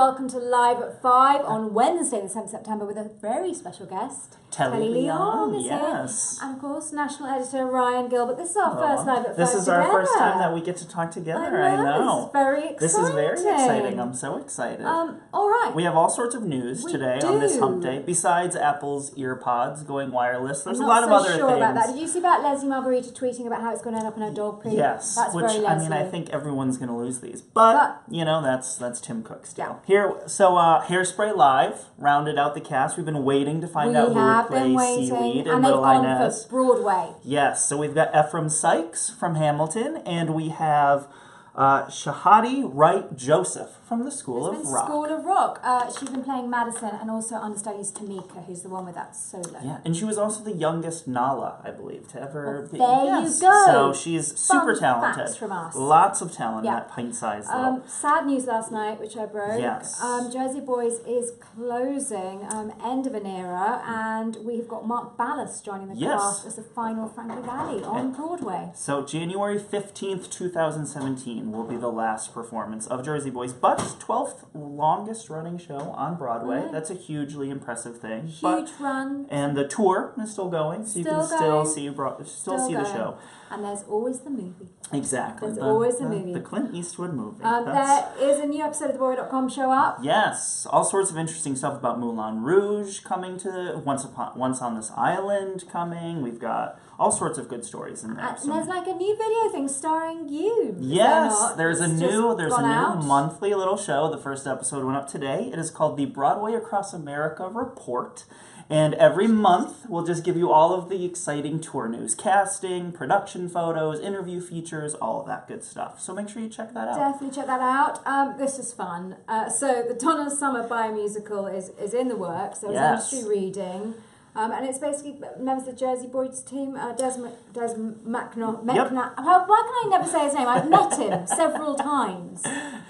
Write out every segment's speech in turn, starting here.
welcome to Live at 5 on Wednesday, the 7th September, with a very special guest. Telly Leung is yes. here. And of course, national editor Ryan Gilbert. This is our first Live at 5 This is together. our first time that we get to talk together, I know. This is very exciting. This is very exciting. I'm so excited. All right. We have all sorts of news today on this hump day. Besides Apple's EarPods going wireless, there's a lot of other things. I'm not so sure about that. Did you see about Leslie Margarita tweeting about how it's going to end up in her dog poo? Yes. That's which, very Leslie. I mean, I think everyone's going to lose these. But you know, that's Tim Cook still. Yeah. Hairspray Live rounded out the cast. We've been waiting to find out who would play Seaweed and Little Inez. For Broadway. Yes, so we've got Ephraim Sykes from Hamilton, and we have Shahadi Wright Joseph from the School of Rock. School of Rock. She's been playing Madison and also understudies Tamika, who's the one with that solo. Yeah, and she was also the youngest Nala, I believe, to ever be. There you go. So she's super talented. Facts from us. Lots of talent in that pint-sized little. Sad news last night, which I broke. Yes. Jersey Boys is closing, end of an era, and we've got Mark Ballas joining the cast as the final Frankie Valli on Broadway. So January 15th, 2017 will be the last performance of Jersey Boys, but 12th longest running show on Broadway. That's a hugely impressive thing. Huge run. And the tour is still going, so you can still see the show. And there's always the movie. Exactly. There's always the movie. The Clint Eastwood movie. There is a new episode of TheBroadway.com show up. Yes. All sorts of interesting stuff about Moulin Rouge coming to Once on This Island coming. We've got all sorts of good stories in there. And there's like a new video thing starring you. Yes, there's a new monthly little show. The first episode went up today. It is called the Broadway Across America Report. And every month, we'll just give you all of the exciting tour news. Casting, production photos, interview features, all of that good stuff. So make sure you check that out. Definitely check that out. This is fun. So the Donna Summer biomusical is in the works. There was an industry reading. And it's basically members of the Jersey Boys team, Des McNaught. Why can I never say his name? I've met him several times.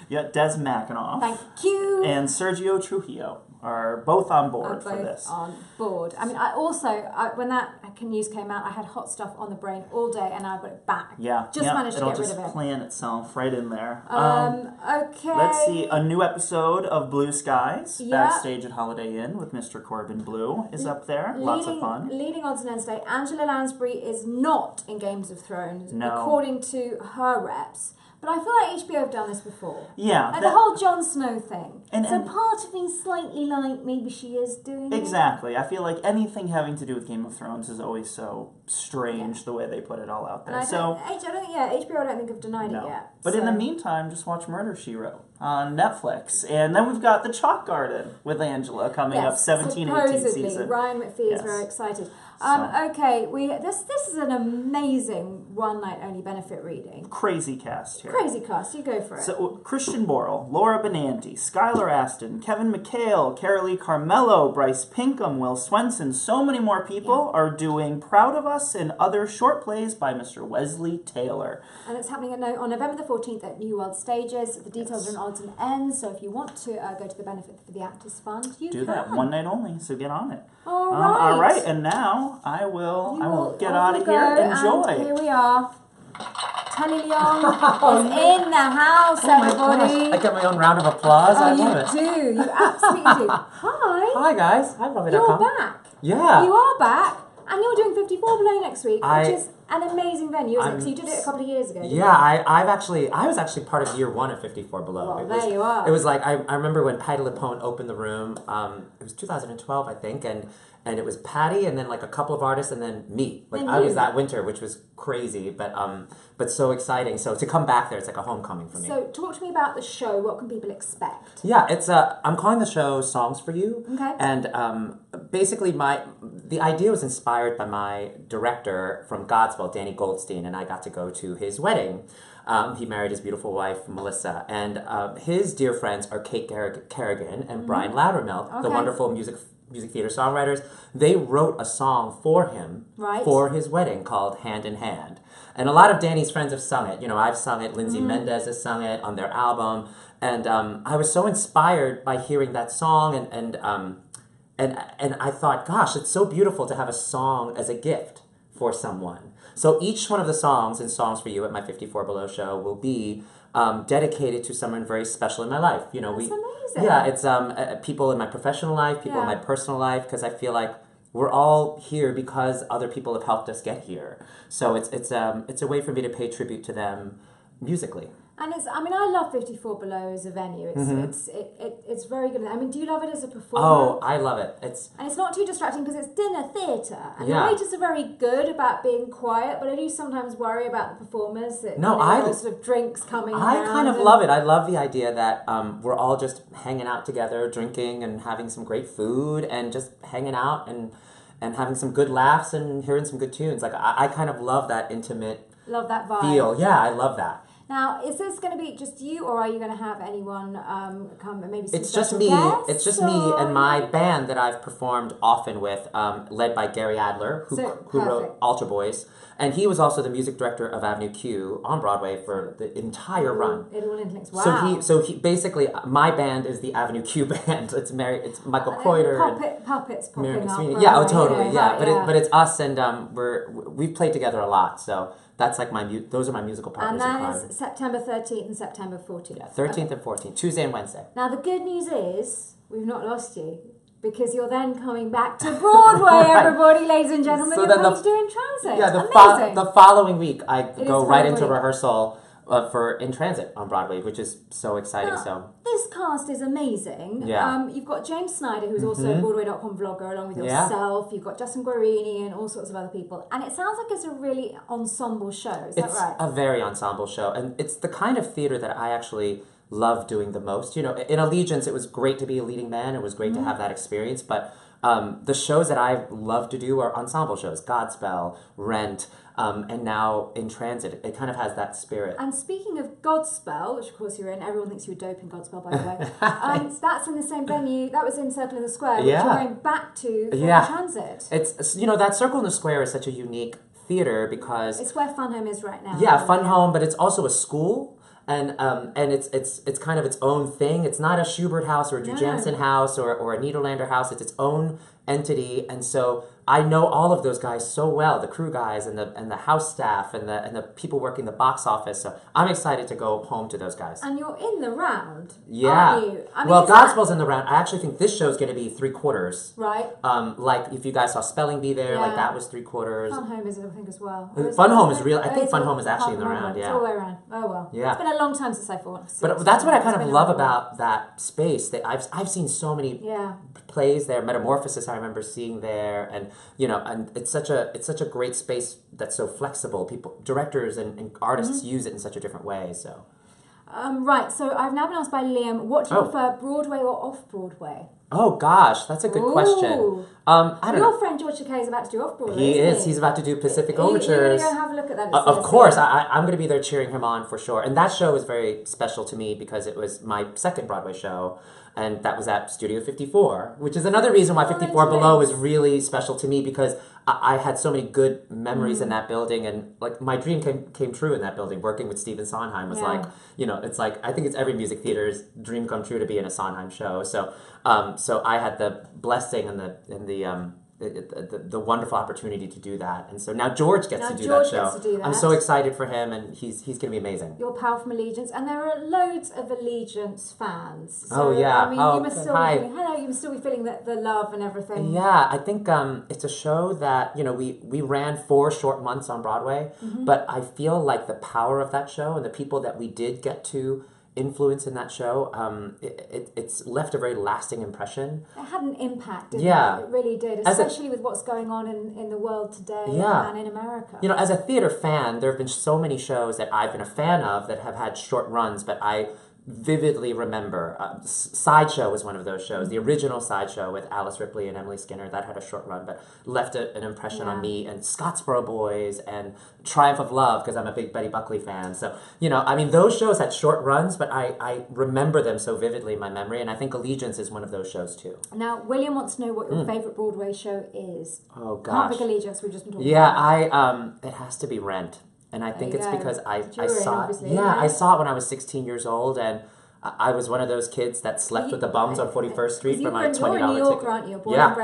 Yeah, Des McNaught. Thank you. And Sergio Trujillo are both on board for this. On board. I mean, when that news came out, I had hot stuff on the brain all day, and I got it back. Yeah, managed to get rid of it. It'll just plan itself right in there. Okay. Let's see. A new episode of Blue Skies backstage at Holiday Inn with Mr. Corbin Blue is up there. Lots of fun. Leading odds and ends today. Angela Lansbury is not in Games of Thrones, according to her reps. But I feel like HBO have done this before. Yeah. Like the whole Jon Snow thing. So part of me slightly like maybe she is doing it. Exactly. I feel like anything having to do with Game of Thrones is always so strange the way they put it all out there. And HBO I don't think have denied it yet. But in the meantime, just watch Murder, She Wrote on Netflix. And then we've got The Chalk Garden with Angela coming up 17-18 season. Ryan McPhee is very excited. Okay, this is an amazing one-night only benefit reading. Crazy cast here. Crazy cast, you go for it. So Christian Borle, Laura Benanti, Skylar Aston, Kevin McHale, Carolee Carmelo, Bryce Pinkham, Will Swenson, so many more people are doing Proud of Us and other short plays by Mr. Wesley Taylor. And it's happening on November the 14th at New World Stages. The details are in odds and ends, so if you want to go to the Benefit for the Actors Fund, you do that. One night only, so get on it. All right, and now I will get out of here. Enjoy. And here we are. Telly Leung is in the house, everybody. I get my own round of applause. I love it. You do. You absolutely do. Hi. Hi, guys. Hi, Lovely.com. You're back. Yeah. You are back. And you're doing 54 Below next week, which is an amazing venue, isn't it? So you did it a couple of years ago. Yeah, I was actually part of year one of 54 Below. Well, there you are. It was like, I remember when Patti LuPone opened the room, it was 2012, I think, and it was Patty and then like a couple of artists and then me. Like I was that winter, which was crazy, but so exciting. So to come back there, it's like a homecoming for me. So talk to me about the show. What can people expect? Yeah, it's I'm calling the show Songs for You. Okay. And basically the idea was inspired by my director from Godspell, Danny Goldstein, and I got to go to his wedding. He married his beautiful wife, Melissa, and his dear friends are Kate Kerrigan and Brian Loudermilk, the wonderful music theater songwriters. They wrote a song for him for his wedding called Hand in Hand. And a lot of Danny's friends have sung it. You know, I've sung it, Lindsay Mendez has sung it on their album. And I was so inspired by hearing that song and I thought, gosh, it's so beautiful to have a song as a gift for someone. So each one of the songs in Songs for You at my 54 Below show will be dedicated to someone very special in my life. You know, That's amazing. Yeah, it's people in my professional life, people in my personal life, because I feel like we're all here because other people have helped us get here. So it's a way for me to pay tribute to them musically. And I love 54 Below as a venue. It's very good. I mean, do you love it as a performer? Oh, I love it. And it's not too distracting because it's dinner theatre. And the waiters are very good about being quiet, but I do sometimes worry about the performers. That, sort of drinks coming I kind of love it. I love the idea that we're all just hanging out together, drinking and having some great food and just hanging out and having some good laughs and hearing some good tunes. Like, I kind of love that intimate love that vibe. Feel. Yeah, I love that. Now, is this going to be just you, or are you going to have anyone come and maybe some It's just me. guests, It's just me and my band that I've performed often with, led by Gary Adler, who wrote Altar Boys. And he was also the music director of Avenue Q on Broadway for the entire run. It all interlinks. Wow. So he basically, my band is the Avenue Q band. It's Michael Croyder. Puppets popping up. Yeah, oh totally. But it's us, and we've played together a lot. So that's like those are my musical partners. And that is September 13th and September 14th. Yeah, 13th and 14th, Tuesday and Wednesday. Now the good news is we've not lost you, because you're then coming back to Broadway, everybody, ladies and gentlemen. So you're going to do In Transit. Yeah, the following week I go right into rehearsal for In Transit on Broadway, which is so exciting. Now, this cast is amazing. Yeah. You've got James Snyder, who's also a Broadway.com vlogger, along with yourself. You've got Justin Guarini and all sorts of other people. And it sounds like it's a really ensemble show. Is that right? It's a very ensemble show. And it's the kind of theater that I actually love doing the most. You know, in Allegiance, it was great to be a leading man. It was great to have that experience. But the shows that I love to do are ensemble shows. Godspell, Rent, and now In Transit. It kind of has that spirit. And speaking of Godspell, which of course you're in, everyone thinks you were dope in Godspell, by the way. That's in the same venue. That was in Circle in the Square, which you're going back to for In Transit. It's that Circle in the Square is such a unique theater because it's where Fun Home is right now. Yeah, Fun Home, but it's also a school. And it's kind of its own thing. It's not a Schubert house or a Drew Jansen house or a Niederlander house. It's its own entity. And so I know all of those guys so well, the crew guys and the house staff and the people working the box office. So I'm excited to go home to those guys. And you're in the round, yeah. aren't you? I mean, well, Godspell's in the round. I actually think this show's going to be 3/4. Right. Like if you guys saw Spelling Bee there, like that was 3/4. Fun Home is, I think, as well. Fun Home is real. I think Fun Home is actually in the round. It's Yeah. all the way around. Oh well. Yeah. It's been a long time since I thought. But that's what I kind of love about that space. That I've seen so many plays there. Metamorphosis I remember seeing there, and and it's such a great space that's so flexible. Directors and artists use it in such a different way. So. Right, so I've now been asked by Liam, what do you prefer, Broadway or off-Broadway? Oh gosh, that's a good question. I don't know. Your friend George Takei is about to do off-Broadway, He is. He's about to do Pacific Overtures. You're going to go have a look at that. Of course, I'm going to be there cheering him on for sure. And that show was very special to me because it was my second Broadway show. And that was at Studio 54, which is another reason why 54 Below is really special to me because I had so many good memories in that building. And like my dream came true in that building. Working with Stephen Sondheim was like, it's like, I think it's every music theater's dream come true to be in a Sondheim show. So I had the blessing and the wonderful opportunity to do that. And so now George gets to do that show. I'm so excited for him, and he's going to be amazing. You're Pal from Allegiance, and there are loads of Allegiance fans. So, oh, yeah. I mean, you must still be feeling the love and everything. Yeah, I think it's a show that, we ran 4 short months on Broadway, but I feel like the power of that show and the people that we did get to influence in that show, it's left a very lasting impression. It had an impact, didn't it? It really did, especially with what's going on in the world today and in America. As a theater fan, there have been so many shows that I've been a fan of that have had short runs, but I vividly remember. Sideshow was one of those shows. The original Sideshow with Alice Ripley and Emily Skinner, that had a short run, but left an impression on me. And Scottsboro Boys and Triumph of Love, because I'm a big Betty Buckley fan. So, those shows had short runs, but I remember them so vividly in my memory, and I think Allegiance is one of those shows too. Now, William wants to know what your favourite Broadway show is. Oh, gosh. Can't pick Allegiance, we've just been talking about. It has to be Rent. And I think it's because I saw it. I saw it when I was 16 years old, and I was one of those kids that slept with the bums on 41st Street for my $20 You're in New York, ticket. aren't you?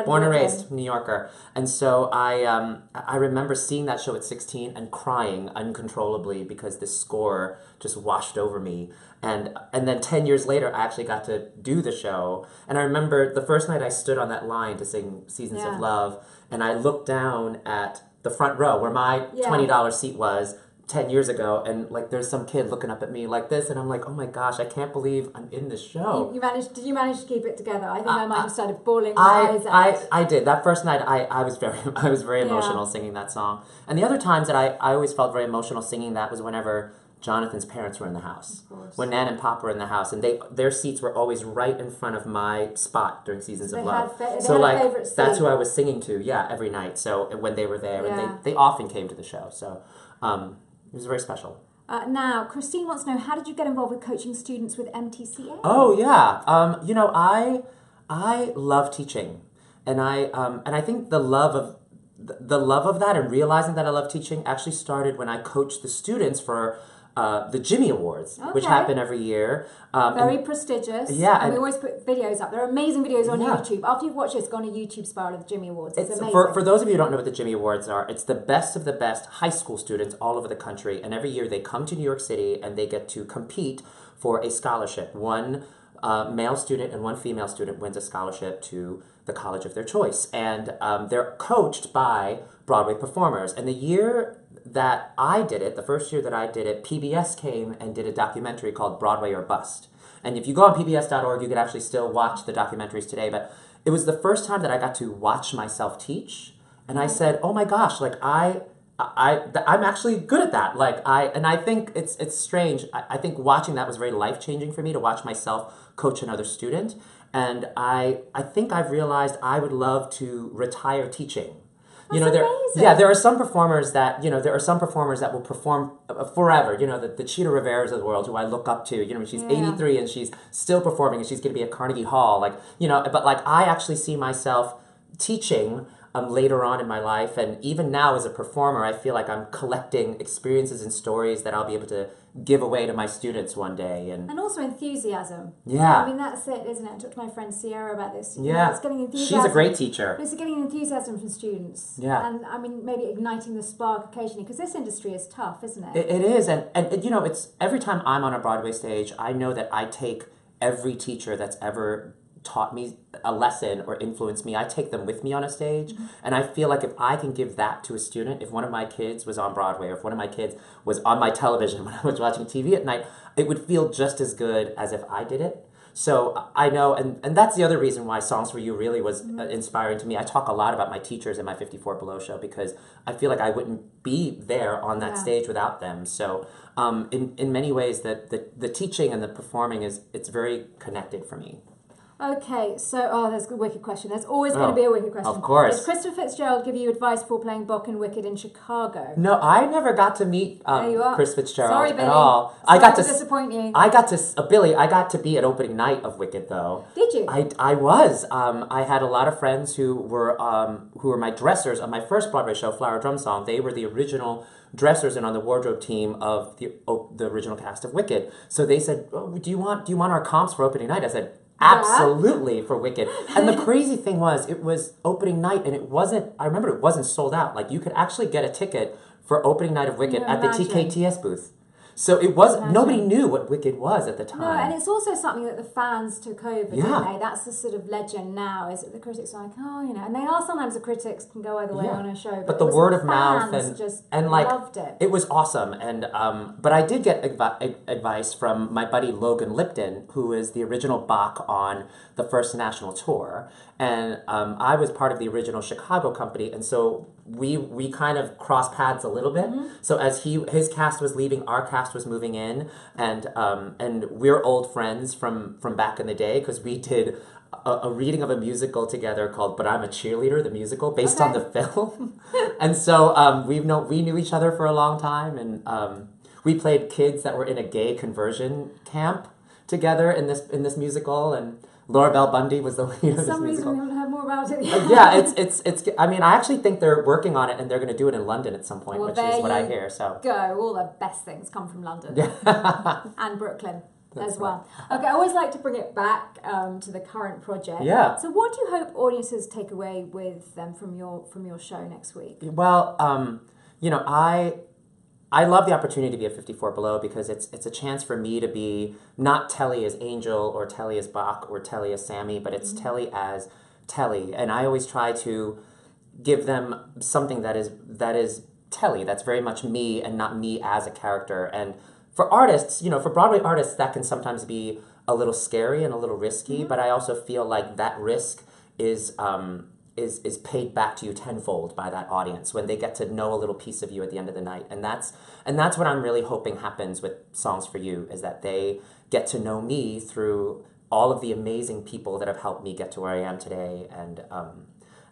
Born and raised New Yorker. And so I remember seeing that show at 16 and crying uncontrollably because this score just washed over me. And then 10 years later, I actually got to do the show. And I remember the first night I stood on that line to sing Seasons of Love, and I looked down at the front row where my $20 seat was 10 years ago, and like there's some kid looking up at me like this, and I'm like, oh my gosh, I can't believe I'm in this show. Did you manage to keep it together? I think I might have started bawling my eyes out. I did. That first night I was very emotional singing that song. And the other times that I always felt very emotional singing that was whenever Jonathan's parents were in the house. When Nan and Pop were in the house, and their seats were always right in front of my spot during Seasons of Love. So like that's who I was singing to, every night. So when they were there, and they often came to the show. So it was very special. Now, Christine wants to know, how did you get involved with coaching students with MTCA? Oh yeah, I love teaching, and I think the love of that and realizing that I love teaching actually started when I coached the students for the Jimmy Awards, which happen every year. Very prestigious. Yeah. And we always put videos up. There are amazing videos on YouTube. After you've watched this, go on a YouTube spiral of the Jimmy Awards. It's amazing. For those of you who don't know what the Jimmy Awards are, it's the best of the best high school students all over the country. And every year they come to New York City and they get to compete for a scholarship. One male student and one female student wins a scholarship to the college of their choice. And they're coached by Broadway performers. And the year that I did it, the first year that I did it, PBS came and did a documentary called Broadway or Bust. And if you go on PBS.org, you can actually still watch the documentaries today. But it was the first time that I got to watch myself teach. And I said, oh my gosh, like I'm actually good at that. And I think it's strange. I think watching that was very life-changing for me, to watch myself coach another student. And I think I've realized I would love to retire teaching. There are some performers that will perform forever. The Cheetah Riveras of the world, who I look up to. She's 83 and she's still performing, and she's going to be at Carnegie Hall. But I actually see myself teaching later on in my life, and even now as a performer, I feel like I'm collecting experiences and stories that I'll be able to give away to my students one day. And also enthusiasm. Yeah. I mean, that's it, isn't it? I talked to my friend Sierra about this. It's getting enthusiasm. She's a great teacher. It's getting enthusiasm from students. Yeah. And I mean, maybe igniting the spark occasionally, because this industry is tough, isn't it? It is, and it's every time I'm on a Broadway stage, I know that I take every teacher that's ever taught me a lesson or influenced me, I take them with me on a stage. Mm-hmm. And I feel like if I can give that to a student, if one of my kids was on Broadway, or if one of my kids was on my television when I was watching TV at night, it would feel just as good as if I did it. So I know, and that's the other reason why Songs for You really was inspiring to me. I talk a lot about my teachers in my 54 Below show, because I feel like I wouldn't be there on that stage without them. So in many ways, the teaching and the performing it's very connected for me. Okay, so, there's a wicked question. There's always going to be a wicked question. Of course. Did Christopher Fitzgerald give you advice for playing Bock in Wicked in Chicago? No, I never got to meet Chris Fitzgerald at all. Sorry, I got to disappoint you. Billy, I got to be at opening night of Wicked, though. Did you? I was. I had a lot of friends who were my dressers on my first Broadway show, Flower Drum Song. They were the original dressers and on the wardrobe team of the original cast of Wicked. So they said, do you want our comps for opening night? I said, absolutely, for Wicked. And the crazy thing was, it was opening night, and I remember it wasn't sold out. Like, you could actually get a ticket for opening night of Wicked at the TKTS booth. So it was, nobody knew what Wicked was at the time. No, and it's also something that the fans took over, didn't they? That's the sort of legend now, is that the critics are like, and they are sometimes the critics can go either way on a show. But the word of mouth and loved it. It was awesome. And but I did get advice from my buddy Logan Lipton, who is the original Bach on the first national tour. And I was part of the original Chicago company, and so we kind of crossed paths a little bit. Mm-hmm. So as his cast was leaving, our cast was moving in, and we're old friends from back in the day, because we did a reading of a musical together called "But I'm a Cheerleader," the musical, based on the film. And so we knew each other for a long time, and we played kids that were in a gay conversion camp together in this musical, and Laura Bell Bundy was the lead of this musical. For some reason, we haven't heard more about it. It's. I mean, I actually think they're working on it, and they're going to do it in London at some point, which is what I hear. So go. All the best things come from London and Brooklyn. as well. Okay, I always like to bring it back to the current project. Yeah. So what do you hope audiences take away with them from your show next week? Well, I love the opportunity to be at 54 Below because it's a chance for me to be not Telly as Angel or Telly as Bach or Telly as Sammy, but it's Telly as Telly. And I always try to give them something that is Telly, that's very much me and not me as a character. And for artists, for Broadway artists, that can sometimes be a little scary and a little risky, but I also feel like that risk is paid back to you tenfold by that audience when they get to know a little piece of you at the end of the night. And that's what I'm really hoping happens with Songs for You, is that they get to know me through all of the amazing people that have helped me get to where I am today.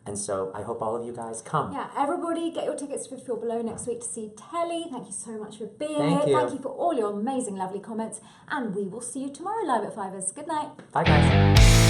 And so I hope all of you guys come. Yeah, everybody get your tickets to 54 Below next week to see Telly. Thank you so much for being here. Thank you for all your amazing, lovely comments. And we will see you tomorrow live at 5. Good night. Bye, guys.